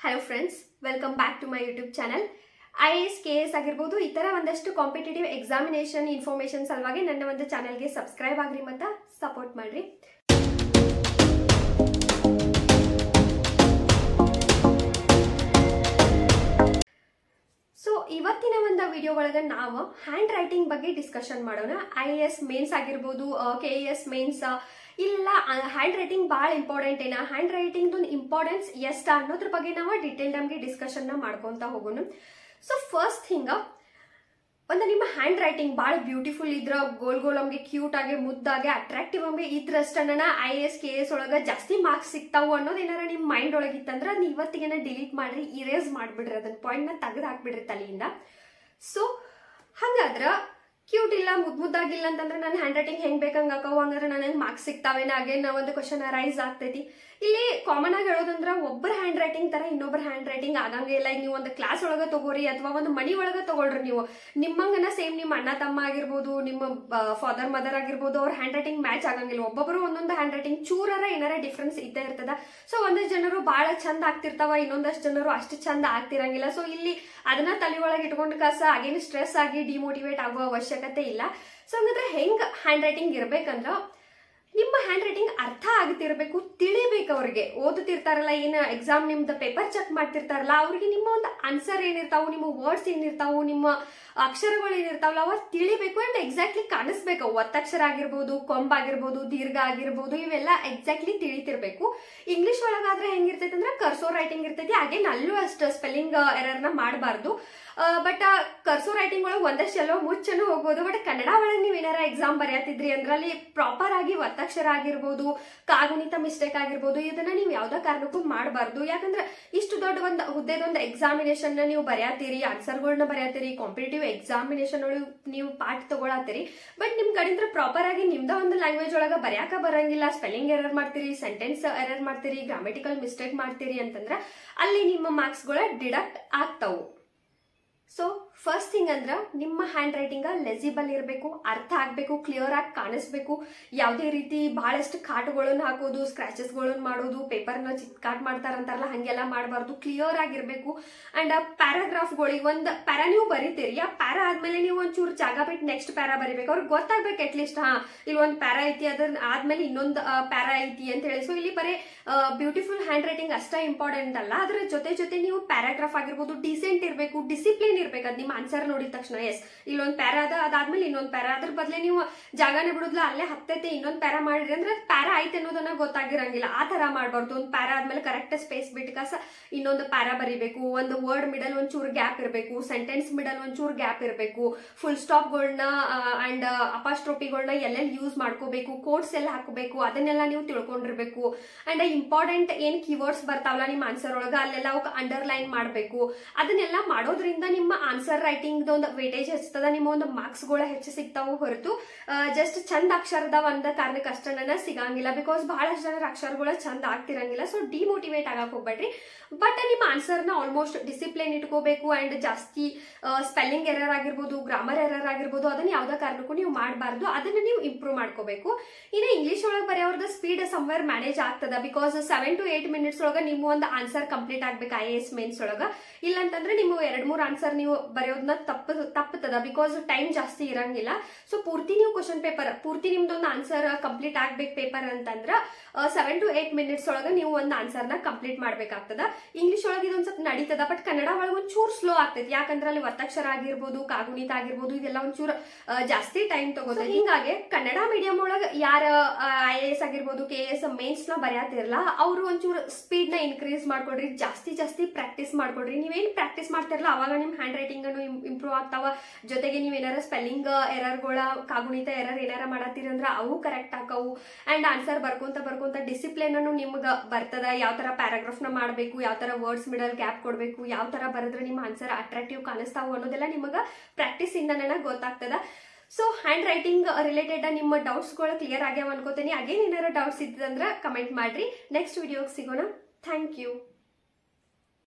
Hello friends, welcome back to my YouTube channel. IAS KS ಆಗಿರ್ಬೋದು ಈ ಥರ ಒಂದಷ್ಟು ಕಾಂಪಿಟೇಟಿವ್ ಎಕ್ಸಾಮಿನೇಷನ್ ಇನ್ಫಾರ್ಮೇಷನ್ ಸಲುವಾಗಿ ನನ್ನ ಒಂದು ಚಾನಲ್ಗೆ ಸಬ್ಸ್ಕ್ರೈಬ್ ಆಗ್ರಿ ಮತ್ತು ಸಪೋರ್ಟ್ ಮಾಡಿರಿ. ಸೊ ಇವತ್ತಿನ ಒಂದು ವಿಡಿಯೋ ಒಳಗೆ ನಾವು ಹ್ಯಾಂಡ್ ರೈಟಿಂಗ್ ಬಗ್ಗೆ ಡಿಸ್ಕಷನ್ ಮಾಡೋಣ. IAS ಮೇನ್ಸ್ ಆಗಿರ್ಬೋದು, KS ಮೇನ್ಸ್, ಇಲ್ಲ ಹ್ಯಾಂಡ್ ರೈಟಿಂಗ್ ಭಾಳ ಇಂಪಾರ್ಟೆಂಟ್ ಏನ, ಹ್ಯಾಂಡ್ ರೈಟಿಂಗ್ ಇಂಪಾರ್ಟೆನ್ಸ್ ಎಷ್ಟ ಅನ್ನೋದ್ರ ಬಗ್ಗೆ ನಾವು ಡಿಟೇಲ್ ನಮಗೆ ಡಿಸ್ಕಷನ್ ಮಾಡ್ಕೊಂತ ಹೋಗೋಣ. ಸೊ ಫಸ್ಟ್ ಒಂದು ನಿಮ್ಮ ಹ್ಯಾಂಡ್ ರೈಟಿಂಗ್ ಭಾಳ ಬ್ಯೂಟಿಫುಲ್ ಇದ್ರ, ಗೋಲ್ ನಮ್ಗೆ ಕ್ಯೂಟ್ ಆಗಿ ಮುದ್ದಾಗೆ ಅಟ್ರಾಕ್ಟಿವ್ ಆಗಿ ಇದ್ರಷ್ಟನ್ನ IAS KS ಒಳಗ ಜಾಸ್ತಿ ಮಾರ್ಕ್ಸ್ ಸಿಗ್ತಾವು ಅನ್ನೋದು ಏನಾರ ನಿಮ್ ಮೈಂಡ್ ಒಳಗಿತ್ತಂದ್ರ ಅದು ಇವತ್ತಿಗೆನ ಡಿಲೀಟ್ ಮಾಡ್ರಿ, ಇರೇಸ್ ಮಾಡ್ಬಿಡ್ರಿ, ಅದನ್ನ ಪಾಯಿಂಟ್ ನ ತೆಗೆದು ಹಾಕ್ಬಿಡ್ರಿ ತಲೆಯಿಂದ. ಸೊ ಹಂಗಾದ್ರ ಕ್ಯೂಟ್ ಇಲ್ಲ, ಮುದ್ದಾಗಿಲ್ಲ ಅಂತಂದ್ರೆ ನನ್ನ ಹ್ಯಾಂಡ್ ರೈಟಿಂಗ್ ಹೆಂಗ್ ಬೇಕಂಗ ಹಾಕವು, ಹಂಗಾದ್ರೆ ನನಗೆ ಮಾರ್ಕ್ಸ್ ಸಿಗ್ತಾವೇನ ಅಗೇನ್ ಒಂದು ಕ್ವಶನ್ ಅರೈಸ್ ಆಗ್ತೈತಿ. ಇಲ್ಲಿ ಕಾಮನ್ ಆಗಿ ಹೇಳೋದಂದ್ರ ಒಬ್ಬರ ಹ್ಯಾಂಡ್ ರೈಟಿಂಗ್ ತರ ಇನ್ನೊಬ್ಬರ ಹ್ಯಾಂಡ್ ರೈಟಿಂಗ್ ಆಗಂಗೆ ಇಲ್ಲ. ನೀವು ಒಂದು ಕ್ಲಾಸ್ ಒಳಗ ತಗೋರಿ ಅಥವಾ ಒಂದು ಮನಿ ಒಳಗ ತಗೊಳ್ರಿ, ನೀವು ನಿಮ್ಮಂಗನ ಸೇಮ್ ನಿಮ್ಮ ಅಣ್ಣ ತಮ್ಮ ಆಗಿರ್ಬೋದು, ನಿಮ್ಮ ಫಾದರ್ ಮದರ್ ಆಗಿರ್ಬೋದು, ಅವ್ರ ಹ್ಯಾಂಡ್ ರೈಟಿಂಗ್ ಮ್ಯಾಚ್ ಆಗಂಗಿಲ್ಲ. ಒಬ್ಬೊಬ್ಬರು ಒಂದೊಂದು ಹ್ಯಾಂಡ್ ರೈಟಿಂಗ್ ಚೂರರ ಏನಾರ ಡಿಫ್ರೆನ್ಸ್ ಇದ್ದೇ ಇರ್ತದ. ಸೊ ಒಂದಷ್ಟು ಜನರು ಬಹಳ ಚಂದ ಆಗ್ತಿರ್ತಾವ, ಇನ್ನೊಂದಷ್ಟು ಜನರು ಅಷ್ಟು ಚಂದ ಆಗ್ತಿರಂಗಿಲ್ಲ. ಸೊ ಇಲ್ಲಿ ಅದನ್ನ ತಲೆ ಒಳಗೆ ಇಟ್ಕೊಂಡು ಕಾಸ ಅಗೇನ್ ಸ್ಟ್ರೆಸ್ ಆಗಿ ಡಿಮೋಟಿವೇಟ್ ಆಗುವ ಅವಶ್ಯಕತೆ ಇಲ್ಲ. ಸೊ ಹಂಗಂದ್ರೆ ಹೆಂಗ್ ಹ್ಯಾಂಡ್ ರೈಟಿಂಗ್ ಇರ್ಬೇಕಂದ್ರ ನಿಮ್ಮ ಹ್ಯಾಂಡ್ ರೈಟಿಂಗ್ ಅರ್ಥ ಆಗ್ತಿರ್ಬೇಕು, ತಿಳಿಬೇಕು. ಅವ್ರಿಗೆ ಓದುತ್ತಿರ್ತಾರಲ್ಲ, ಏನ ಎಕ್ಸಾಮ್ ನಿಮ್ದು ಪೇಪರ್ ಚೆಕ್ ಮಾಡ್ತಿರ್ತಾರಲ್ಲ, ಅವ್ರಿಗೆ ನಿಮ್ಮ ಒಂದು ಆನ್ಸರ್ ಏನಿರ್ತಾವು, ನಿಮ್ಮ ವರ್ಡ್ಸ್ ಏನಿರ್ತಾವು, ನಿಮ್ಮ ಅಕ್ಷರಗಳು ಏನಿರ್ತಾವಲ್ಲ ಅವ ತಿಳಿಬೇಕು ಅಂಡ್ ಎಕ್ಸಾಕ್ಟ್ಲಿ ಕಾಣಿಸ್ಬೇಕು. ಒತ್ತಕ್ಷರ ಆಗಿರ್ಬೋದು, ಕೊಂಬಾಗಿರ್ಬೋದು, ದೀರ್ಘ ಆಗಿರ್ಬೋದು, ಇವೆಲ್ಲ ಎಕ್ಸಾಕ್ಟ್ಲಿ ತಿಳಿತಿರ್ಬೇಕು. ಇಂಗ್ಲಿಷ್ ಒಳಗಾದ್ರೆ ಹೆಂಗಿರ್ತೈತಿ ಅಂದ್ರೆ ಕರ್ಸೋರ್ ರೈಟಿಂಗ್ ಇರ್ತೈತಿ, ಹಾಗೇನ್ ಅಲ್ಲೂ ಅಷ್ಟು ಸ್ಪೆಲ್ಲಿಂಗ್ ಎರರ್ನ ಮಾಡಬಾರ್ದು. ಬಟ್ ಕರ್ಸೋರ್ ರೈಟಿಂಗ್ ಒಳಗೆ ಒಂದಷ್ಟು ಎಲ್ಲೋ ಮುಚ್ಚನು ಹೋಗ್ಬೋದು. ಬಟ್ ಕನ್ನಡ ಒಳಗೆ ನೀವು ಏನಾರ ಎಕ್ಸಾಮ್ ಬರೆಯತ್ತಿದ್ರಿ ಅಂದ್ರೆ ಅಲ್ಲಿ ಪ್ರಾಪರ್ ಆಗಿ ಒತ್ತಕ್ಷರ ಆಗಿರ್ಬೋದು, ಕಾಗುಣಿತ ಮಿಸ್ಟೇಕ್ ಆಗಿರ್ಬೋದು, ಇದನ್ನ ನೀವು ಯಾವ್ದೋ ಕಾರಣಕ್ಕೂ ಮಾಡಬಾರ್ದು. ಯಾಕಂದ್ರೆ ಇಷ್ಟು ದೊಡ್ಡ ಒಂದು ಹುದ್ದೆದೊಂದು ಎಕ್ಸಾಮಿನೇಷನ್ ನೀವು ಬರೆಯತ್ತೀರಿ, ಆನ್ಸರ್ಗಳನ್ನ ಬರೆಯತ್ತೀರಿ, ಕಾಂಪಿಟೇಟಿವ್ ಎಕ್ಸಾಮಿನೇಷನ್ ಒಳಗೆ ನೀವು ಪಾಠ ತಗೊಳತ್ತೀರಿ. ಬಟ್ ನಿಮ್ ಕಡೆಯಿಂದ ಪ್ರಾಪರ್ ಆಗಿ ನಿಮ್ದ ಒಂದು ಲ್ಯಾಂಗ್ವೇಜ್ ಒಳಗ ಬರೆಯಾಕ ಬರಂಗಿಲ್ಲ, ಸ್ಪೆಲ್ಲಿಂಗ್ ಎರರ್ ಮಾಡ್ತೀರಿ, ಸೆಂಟೆನ್ಸ್ ಎರರ್ ಮಾಡ್ತೀರಿ, ಗ್ರಾಮೆಟಿಕಲ್ ಮಿಸ್ಟೇಕ್ ಮಾಡ್ತೀರಿ ಅಂತಂದ್ರ ಅಲ್ಲಿ ನಿಮ್ಮ ಮಾರ್ಕ್ಸ್ ಗಳ ಡಿಡಕ್ಟ್ ಆಗ್ತಾವು. ಸೊ ಫಸ್ಟ್ ಥಿಂಗ್ ಅಂದ್ರ ನಿಮ್ಮ ಹ್ಯಾಂಡ್ ರೈಟಿಂಗ್ ಲೆಜಿಬಲ್ ಇರಬೇಕು, ಅರ್ಥ ಆಗ್ಬೇಕು, ಕ್ಲಿಯರ್ ಆಗಿ ಕಾಣಿಸ್ಬೇಕು. ಯಾವುದೇ ರೀತಿ ಬಹಳಷ್ಟು ಕಾಟುಗಳನ್ನ ಹಾಕೋದು, ಸ್ಕ್ರಾಚಸ್ಗಳನ್ನ ಮಾಡೋದು, ಪೇಪರ್ನ ಚಿತ್ಕಾಟ್ ಮಾಡ್ತಾರಂತಾರಲ್ಲ ಹಂಗೆಲ್ಲ ಮಾಡಬಾರ್ದು. ಕ್ಲಿಯರ್ ಆಗಿರ್ಬೇಕು. ಅಂಡ್ ಪ್ಯಾರಾಗ್ರಾಫ್ಗಳಿಗೆ ಒಂದು ಪ್ಯಾರಾ ನೀವು ಬರೀತೀರಿ, ಆ ಪ್ಯಾರಾ ಆದ್ಮೇಲೆ ನೀವು ಒಂಚೂರು ಜಾಗ ಬಿಟ್ಟು ನೆಕ್ಸ್ಟ್ ಪ್ಯಾರಾ ಬರೀಬೇಕು. ಅವ್ರಿಗೆ ಗೊತ್ತಾಗ್ಬೇಕು ಅಟ್ಲೀಸ್ಟ್ ಇಲ್ಲಿ ಒಂದು ಪ್ಯಾರಾ ಐತಿ, ಅದ್ರ ಆದ್ಮೇಲೆ ಇನ್ನೊಂದು ಪ್ಯಾರಾ ಐತಿ ಅಂತ ಹೇಳಿ. ಸೊ ಇಲ್ಲಿ ಬರೀ ಬ್ಯೂಟಿಫುಲ್ ಹ್ಯಾಂಡ್ ರೈಟಿಂಗ್ ಅಷ್ಟೇ ಇಂಪಾರ್ಟೆಂಟ್ ಅಲ್ಲ, ಅದ್ರ ಜೊತೆ ನೀವು ಪ್ಯಾರಾಗ್ರಾಫ್ ಆಗಿರ್ಬೋದು ಡಿಸೆಂಟ್ ಇರಬೇಕು, ಡಿಸಿಪ್ಲಿನ್ ಇರ್ಬೇಕು. ಅದ್ ನಿಮ್ಮ ಆನ್ಸರ್ ನೋಡಿದ ತಕ್ಷಣ ಎಸ್ ಇಲ್ಲೊಂದ್ ಪ್ಯಾರಾ ಅದ, ಅದಾದ್ಮೇಲೆ ಇನ್ನೊಂದ್ ಪ್ಯಾರಾ, ಅದ್ರ ಬದಲೇ ನೀವು ಜಾಗನೇ ಬಿಡುದ್ಲ ಅಲ್ಲೇ ಹತ್ತೈತೆ ಇನ್ನೊಂದ್ ಪ್ಯಾರಾ ಮಾಡಿರಿ ಅಂದ್ರೆ ಪ್ಯಾರಾ ಐತೆ ಅನ್ನೋದನ್ನ ಗೊತ್ತಾಗಿರಂಗಿಲ್ಲ. ಆ ತರ ಮಾಡ್ಬಾರ್ದು. ಒಂದ್ ಪ್ಯಾರಾ ಆದ್ಮೇಲೆ ಕರೆಕ್ಟ್ ಸ್ಪೇಸ್ ಬಿಟ್ಟು ಕಾಸ ಇನ್ನೊಂದು ಪ್ಯಾರಾ ಬರೀಬೇಕು. ಒಂದು ವರ್ಡ್ ಮಿಡಲ್ ಒಂಚೂರು ಗ್ಯಾಪ್ ಇರಬೇಕು, ಸೆಂಟೆನ್ಸ್ ಮಿಡಲ್ ಒಂಚೂರು ಗ್ಯಾಪ್ ಇರಬೇಕು, ಫುಲ್ ಸ್ಟಾಪ್ಗಳನ್ನ ಅಂಡ್ ಅಪಾಸ್ಟ್ರೋಪಿಗಳನ್ನ ಎಲ್ಲೆಲ್ಲಿ ಯೂಸ್ ಮಾಡ್ಕೋಬೇಕು, ಕೋಡ್ಸ್ ಎಲ್ಲ ಹಾಕಬೇಕು, ಅದನ್ನೆಲ್ಲ ನೀವು ತಿಳ್ಕೊಂಡಿರ್ಬೇಕು. ಅಂಡ್ ಇಂಪಾರ್ಟೆಂಟ್ ಏನ್ ಕೀವರ್ಡ್ಸ್ ಬರ್ತಾವಲ್ಲ ನಿಮ್ಮ ಆನ್ಸರ್ ಒಳಗ ಅಲ್ಲೆಲ್ಲ ಅವಕ್ಕೆ ಅಂಡರ್ಲೈನ್ ಮಾಡಬೇಕು. ಅದನ್ನೆಲ್ಲ ಮಾಡೋದ್ರಿಂದ ನಿಮ್ಮ ಆನ್ಸರ್ ರೈಟಿಂಗ್ ಒಂದು ವೇಟೇಜ್ ಹೆಚ್ಚುತ್ತದ, ನಿಮ್ಮ ಒಂದು ಮಾರ್ಕ್ಸ್ ಗಳ ಹೆಚ್ಚು ಸಿಗ್ತಾವು ಹೊರತು ಜಸ್ಟ್ ಚಂದ ಅಕ್ಷರದ ಒಂದ ಕಾರಣಕ್ಕೆ ಅಷ್ಟನ್ನ ಸಿಗಂಗಿಲ್ಲ. ಬಿಕಾಸ್ ಬಹಳಷ್ಟು ಜನರ ಅಕ್ಷರಗಳು ಚಂದ ಆಗ್ತಿರಂಗಿಲ್ಲ. ಸೊ ಡಿಮೋಟಿವೇಟ್ ಆಗಕ್ ಹೋಗ್ಬೇಡ್ರಿ. ಬಟ್ ನಿಮ್ಮ ಆನ್ಸರ್ ನ ಆಲ್ಮೋಸ್ಟ್ ಡಿಸಿಪ್ಲಿನ್ ಇಟ್ಕೋಬೇಕು. ಅಂಡ್ ಜಾಸ್ತಿ ಸ್ಪೆಲ್ಲಿಂಗ್ ಎರರ್ ಆಗಿರ್ಬೋದು, ಗ್ರಾಮರ್ ಎರರ್ ಆಗಿರ್ಬೋದು, ಅದನ್ನ ಯಾವ್ದೋ ಕಾರಣಕ್ಕೂ ನೀವು ಮಾಡಬಾರ್ದು. ಅದನ್ನ ನೀವು ಇಂಪ್ರೂವ್ ಮಾಡ್ಕೋಬೇಕು. ಇನ್ನು ಇಂಗ್ಲಿಷ್ ಒಳಗೆ ಬರೆಯೋರ್ದ ಸ್ಪೀಡ್ ಸಮ್ವೇರ್ ಮ್ಯಾನೇಜ್ ಆಗ್ತದ. ಬಿಕಾಸ್ 7 to 8 minutes ಒಳಗ ನಿಮ್ಮ ಒಂದು ಆನ್ಸರ್ ಕಂಪ್ಲೀಟ್ ಆಗ್ಬೇಕು IAS ಮೇನ್ಸ್ ಒಳಗ. ಇಲ್ಲ ಅಂತಂದ್ರೆ ನೀವು 2-3 ಆನ್ಸರ್ ನೀವು ಬರೆಯೋದನ್ನ ತಪ್ಪುತ್ತದ. ಬಿಕಾಸ್ ಟೈಮ್ ಜಾಸ್ತಿ ಇರಂಗಿಲ್ಲ. ಸೊ ಪೂರ್ತಿ ನೀವು ಕ್ವಶನ್ ಪೇಪರ್ ಪೂರ್ತಿ ನಿಮ್ದೊಂದು ಆನ್ಸರ್ ಕಂಪ್ಲೀಟ್ ಆಗ್ಬೇಕು ಪೇಪರ್ ಅಂತಂದ್ರ 7 to 8 minutes ಒಳಗ ನೀವು ಒಂದು ಆನ್ಸರ್ ನ ಕಂಪ್ಲೀಟ್ ಮಾಡ್ಬೇಕಾಗ್ತದ. ಇಂಗ್ಲಿಷ್ ಒಳಗೆ ಇದೊಂದ್ ಸ್ವಲ್ಪ ನಡೀತದ, ಬಟ್ ಕನ್ನಡ ಒಳಗೆ ಒಂಚೂರು ಸ್ಲೋ ಆಗ್ತೈತಿ. ಯಾಕಂದ್ರೆ ಅಲ್ಲಿ ಒತ್ತಕ್ಷರ ಆಗಿರ್ಬೋದು, ಕಾಗುಣಿತ ಆಗಿರ್ಬೋದು, ಇದೆಲ್ಲ ಒಂಚೂರು ಜಾಸ್ತಿ ಟೈಮ್ ತಗೋತೈತಿ. ಹಿಂಗಾಗಿ ಕನ್ನಡ ಮೀಡಿಯಂ ಒಳಗ ಯಾರ IAS ಆಗಿರ್ಬೋದು, KS ಮೇನ್ಸ್ ನ ಬರೆಯತ್ತಿರಲ್ಲ ಅವ್ರು ಒಂಚೂರು ಸ್ಪೀಡ್ ನ ಇನ್ಕ್ರೀಸ್ ಮಾಡ್ಕೊಡ್ರಿ, ಜಾಸ್ತಿ ಪ್ರಾಕ್ಟೀಸ್ ಮಾಡ್ಕೊಡ್ರಿ. ನೀವೇನ್ ಪ್ರಾಕ್ಟೀಸ್ ಮಾಡ್ತಿರಲ್ಲ ಅವಾಗ ನಿಮ್ ಹ್ಯಾಂಡ್ ರೈಟಿಂಗ್ ಅನ್ನು ಇಂಪ್ರೂವ್ ಆಗ್ತಾವ. ಜೊತೆಗೆ ನೀವ್ ಏನಾರ ಸ್ಪೆಲ್ಲಿಂಗ್ ಎರರ್ಗಳ, ಕಾಗುಣಿತ ಎರರ್ ಏನಾರ ಮಾಡತ್ತೀರಿ ಅಂದ್ರ ಅವು ಕರೆಕ್ಟ್ ಆಕವು. ಅಂಡ್ ಆನ್ಸರ್ ಬರ್ಕೊಂತ ಡಿಸಿಪ್ಲಿನ್ ಅನ್ನು ನಿಮ್ಗ ಬರ್ತದ. ಯಾವ ತರ ಪ್ಯಾರಾಗ್ರಾಫ್ ನ ಮಾಡ್ಬೇಕು, ಯಾವ ತರ ವರ್ಡ್ಸ್ ಮಿಡಲ್ ಗ್ಯಾಪ್ ಕೊಡ್ಬೇಕು, ಯಾವ ತರ ಬರೆದ್ರೆ ನಿಮ್ಮ ಆನ್ಸರ್ ಅಟ್ರಾಕ್ಟಿವ್ ಕಾಣಿಸ್ತಾವು ಅನ್ನೋದೆಲ್ಲ ನಿಮಗ ಪ್ರಾಕ್ಟೀಸ್ ಇಂದ ಗೊತ್ತಾಗ್ತದ. ಸೊ ಹ್ಯಾಂಡ್ ರೈಟಿಂಗ್ ರಿಲೇಟೆಡ್ ನಿಮ್ಮ ಡೌಟ್ಸ್ ಗಳು ಕ್ಲಿಯರ್ ಆಗ್ಯಾವ ಅನ್ಕೋತೀನಿ. ಅಗೇನ್ ಏನಾರ ಡೌಟ್ಸ್ ಇದ್ದಂದ್ರ ಕಮೆಂಟ್ ಮಾಡ್ರಿ. ನೆಕ್ಸ್ಟ್ ವಿಡಿಯೋಗೆ ಸಿಗೋಣ. Thank you.